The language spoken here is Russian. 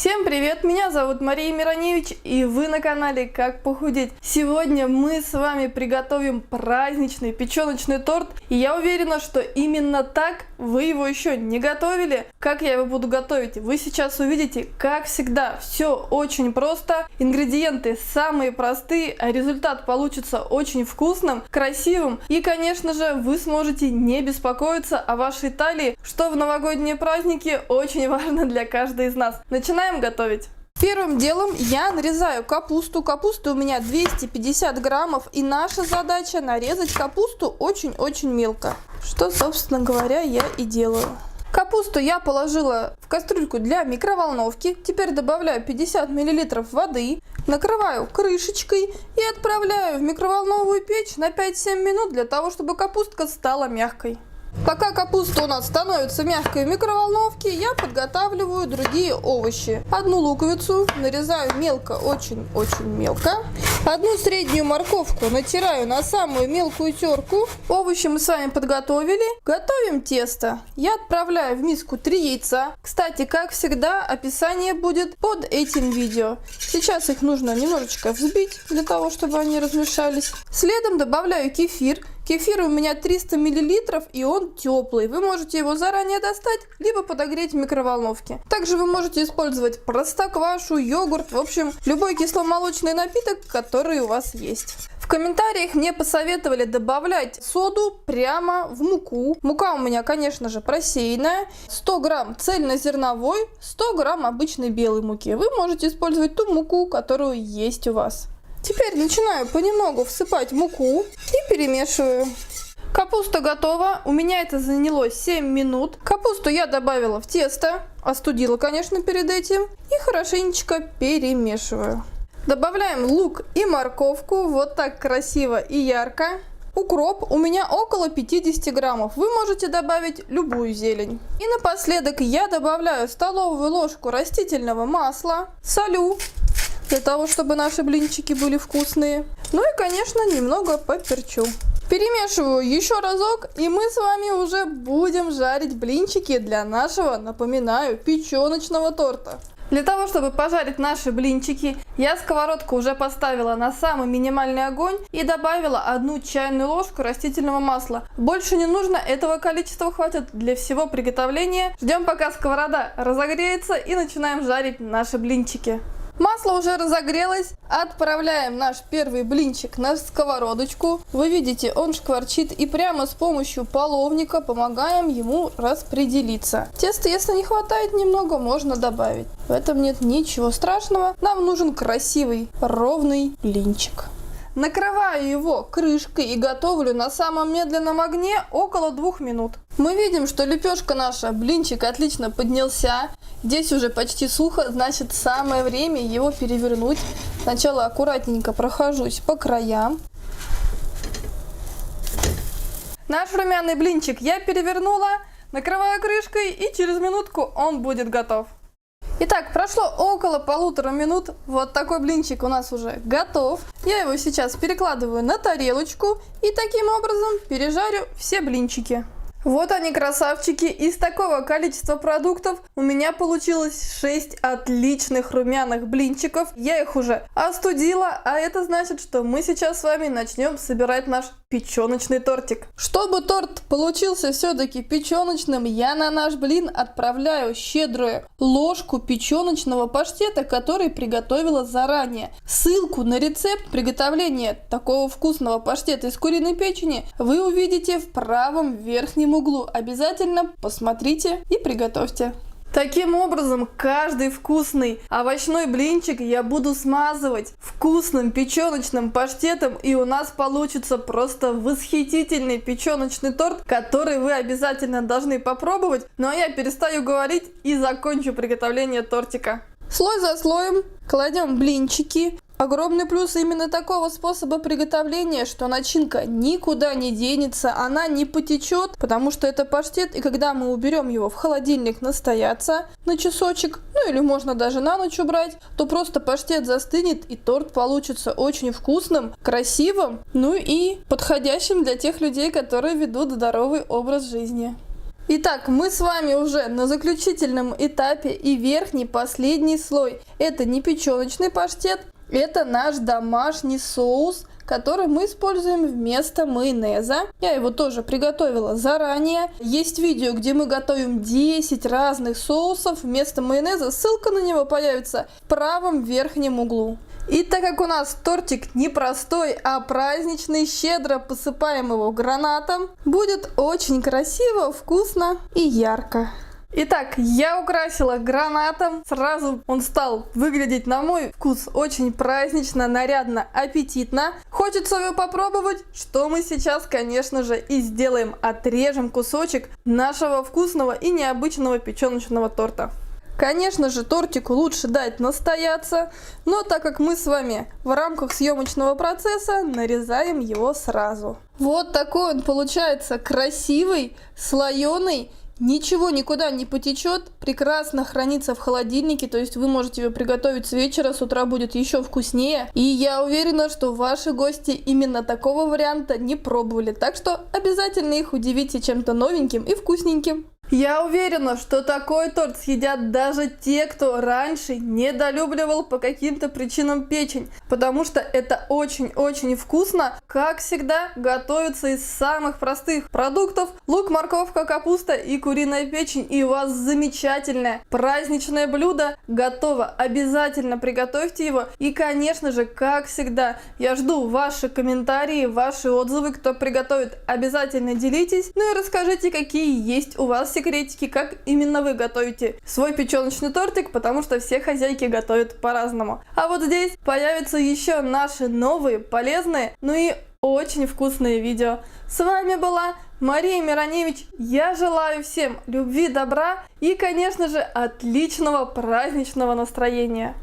Всем привет, меня зовут Мария Мироневич, и вы на канале Как похудеть. Сегодня мы с вами приготовим праздничный печеночный торт, и я уверена, что именно так вы его еще не готовили. Как я его буду готовить, вы сейчас увидите. Как всегда, все очень просто, ингредиенты самые простые, а результат получится очень вкусным, красивым, и, конечно же, вы сможете не беспокоиться о вашей талии, что в новогодние праздники очень важно для каждой из нас. Начинаем готовить. Первым делом я нарезаю капусту. Капуста у меня 250 граммов, и наша задача нарезать капусту очень-очень мелко, что, собственно говоря, я и делаю. Капусту я положила в кастрюльку для микроволновки. Теперь добавляю 50 мл воды, накрываю крышечкой и отправляю в микроволновую печь на 5-7 минут для того, чтобы капустка стала мягкой. Пока капуста у нас становится мягкой в микроволновке, я подготавливаю другие овощи. Одну луковицу нарезаю мелко, очень-очень мелко. Одну среднюю морковку натираю на самую мелкую терку. Овощи мы с вами подготовили. Готовим тесто. Я отправляю в миску 3 яйца. Кстати, как всегда, описание будет под этим видео. Сейчас их нужно немножечко взбить, для того, чтобы они размешались. Следом добавляю кефир. Кефир у меня 300 мл, и он теплый. Вы можете его заранее достать, либо подогреть в микроволновке. Также вы можете использовать простоквашу, йогурт, в общем, любой кисломолочный напиток, который у вас есть. В комментариях мне посоветовали добавлять соду прямо в муку. Мука у меня, конечно же, просеянная. 100 грамм цельнозерновой, 100 грамм обычной белой муки. Вы можете использовать ту муку, которую есть у вас. Теперь начинаю понемногу всыпать муку и перемешиваю. Капуста готова. У меня это заняло 7 минут. Капусту я добавила в тесто. Остудила, конечно, перед этим. И хорошенечко перемешиваю. Добавляем лук и морковку. Вот так красиво и ярко. Укроп у меня около 50 граммов. Вы можете добавить любую зелень. И напоследок я добавляю столовую ложку растительного масла. Солю, для того, чтобы наши блинчики были вкусные. Ну и, конечно, немного поперчу. Перемешиваю еще разок, и мы с вами уже будем жарить блинчики для нашего, напоминаю, печеночного торта. Для того, чтобы пожарить наши блинчики, я сковородку уже поставила на самый минимальный огонь и добавила 1 чайную ложку растительного масла. Больше не нужно, этого количества хватит для всего приготовления. Ждем, пока сковорода разогреется, и начинаем жарить наши блинчики. Масло уже разогрелось. Отправляем наш первый блинчик на сковородочку. Вы видите, он шкварчит, и прямо с помощью половника помогаем ему распределиться. Теста, если не хватает немного, можно добавить. В этом нет ничего страшного. Нам нужен красивый, ровный блинчик. Накрываю его крышкой и готовлю на самом медленном огне около 2 минут. Мы видим, что лепешка наша, блинчик отлично поднялся. Здесь уже почти сухо, значит, самое время его перевернуть. Сначала аккуратненько прохожусь по краям. Наш румяный блинчик я перевернула, накрываю крышкой, и через минутку он будет готов. Итак, прошло около 1,5 минут. Вот такой блинчик у нас уже готов. Я его сейчас перекладываю на тарелочку и таким образом пережарю все блинчики. Вот они, красавчики. Из такого количества продуктов у меня получилось 6 отличных румяных блинчиков. Я их уже остудила, а это значит, что мы сейчас с вами начнем собирать наш печеночный тортик. Чтобы торт получился все-таки печеночным, я на наш блин отправляю щедрую ложку печеночного паштета, который приготовила заранее. Ссылку на рецепт приготовления такого вкусного паштета из куриной печени вы увидите в правом верхнем углу. Обязательно посмотрите и приготовьте. Таким образом, каждый вкусный овощной блинчик я буду смазывать вкусным печеночным паштетом, и у нас получится просто восхитительный печеночный торт, который вы обязательно должны попробовать. Ну а я перестаю говорить и закончу приготовление тортика. Слой за слоем кладем блинчики. Огромный плюс именно такого способа приготовления, что начинка никуда не денется, она не потечет, потому что это паштет, и когда мы уберем его в холодильник настояться на часочек, ну или можно даже на ночь убрать, то просто паштет застынет, и торт получится очень вкусным, красивым, ну и подходящим для тех людей, которые ведут здоровый образ жизни. Итак, мы с вами уже на заключительном этапе, и верхний, последний слой. Это не печеночный паштет, это наш домашний соус, который мы используем вместо майонеза. Я его тоже приготовила заранее. Есть видео, где мы готовим 10 разных соусов вместо майонеза. Ссылка на него появится в правом верхнем углу. И так как у нас тортик не простой, а праздничный, щедро посыпаем его гранатом, будет очень красиво, вкусно и ярко. Итак, я украсила гранатом. Сразу он стал выглядеть на мой вкус очень празднично, нарядно, аппетитно. Хочется его попробовать, что мы сейчас, конечно же, и сделаем. Отрежем кусочек нашего вкусного и необычного печеночного торта. Конечно же, тортику лучше дать настояться, но так как мы с вами в рамках съемочного процесса, нарезаем его сразу. Вот такой он получается красивый, слоеный. Ничего никуда не потечет, прекрасно хранится в холодильнике, то есть вы можете его приготовить с вечера, с утра будет еще вкуснее. И я уверена, что ваши гости именно такого варианта не пробовали, так что обязательно их удивите чем-то новеньким и вкусненьким. Я уверена, что такой торт съедят даже те, кто раньше недолюбливал по каким-то причинам печень, потому что это очень-очень вкусно. Как всегда, готовится из самых простых продуктов: лук, морковка, капуста и куриная печень, и у вас замечательное праздничное блюдо готово. Обязательно приготовьте его, и, конечно же, как всегда, я жду ваши комментарии, ваши отзывы, кто приготовит, обязательно делитесь, ну и расскажите, какие есть у вас секретики, как именно вы готовите свой печеночный тортик, потому что все хозяйки готовят по-разному. А вот здесь появятся еще наши новые, полезные, ну и очень вкусные видео. С вами была Мария Мироневич. Я желаю всем любви, добра и, конечно же, отличного праздничного настроения.